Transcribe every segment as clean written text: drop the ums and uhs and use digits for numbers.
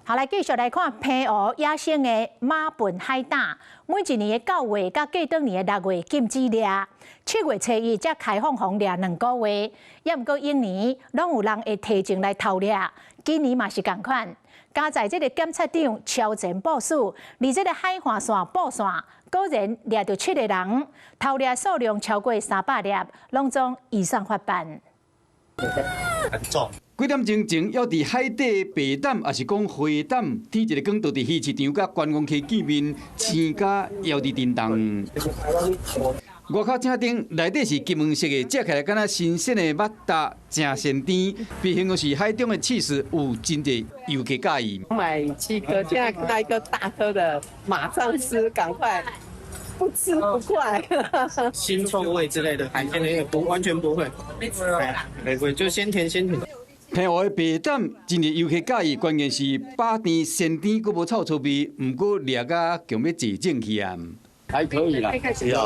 好，來繼續來看澎湖野生的馬糞海膽，每一年的9月，甲過當年的6月禁止獵，7月初1才開放放獵2個月。也毋過永年攏有人會提前來偷獵，今年嘛是同款。加在這個檢察長超前部署，而這個海岸線布線果然獵到7個人，偷獵數量超過300粒，攏總移送法辦。很重。幾點鐘前，要佇海底白膽，也是講灰膽，天一個光就佇魚市場甲觀光區見面，青甲搖佇震動。外口正燈內底是金黃色的，食起來敢若新鮮的肉搭，真鮮甜。比形容是海中的起司，有真濟遊客介意。買7顆，現在看到一個大顆的，馬上吃，趕快。不吃不快，腥臭味之類的海鮮的不完全不會，不會就鮮甜鮮甜。澎湖的白膽真濟遊客介意，關鍵是飽甜鮮甜，佫無臭臭味，毋過獵啊強要坐正去啊。還可以啦，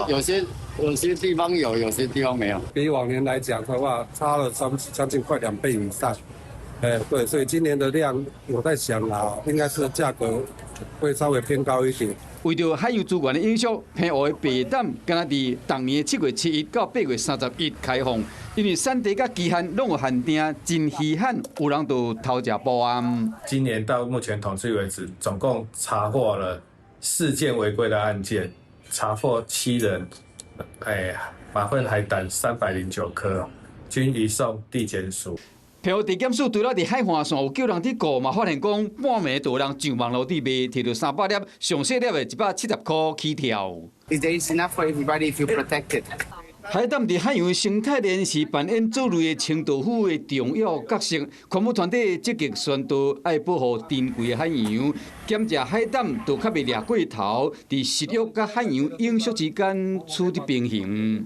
有些地方有，有些地方沒有。比往年來講的話，差了將近快2倍以上。對，所以今年的量，我在想啦，應該是價格會稍微偏高一點。為着海洋資源的影響，澎湖的白膽敢若佇當年7月7日到8月31開放，因為產地甲期限攏有限定，真稀罕，有人就偷食報案。今年到目前統計為止，總共查獲了4件違規的案件，查獲7人，馬糞海膽309顆，均移送地檢署。澎湖地檢署除了佇海岸線有叫人去顧嘛，發現講半暝就有人上網絡裡賣，摕到300粒，上細粒的170塊起跳。海膽佇海洋的生態鏈是扮演藻類的清道夫的重要角色，環保團體積極宣導愛保護珍貴的海洋，檢食海膽就較袂掠過頭，佇食慾甲海洋永續之間取得平衡。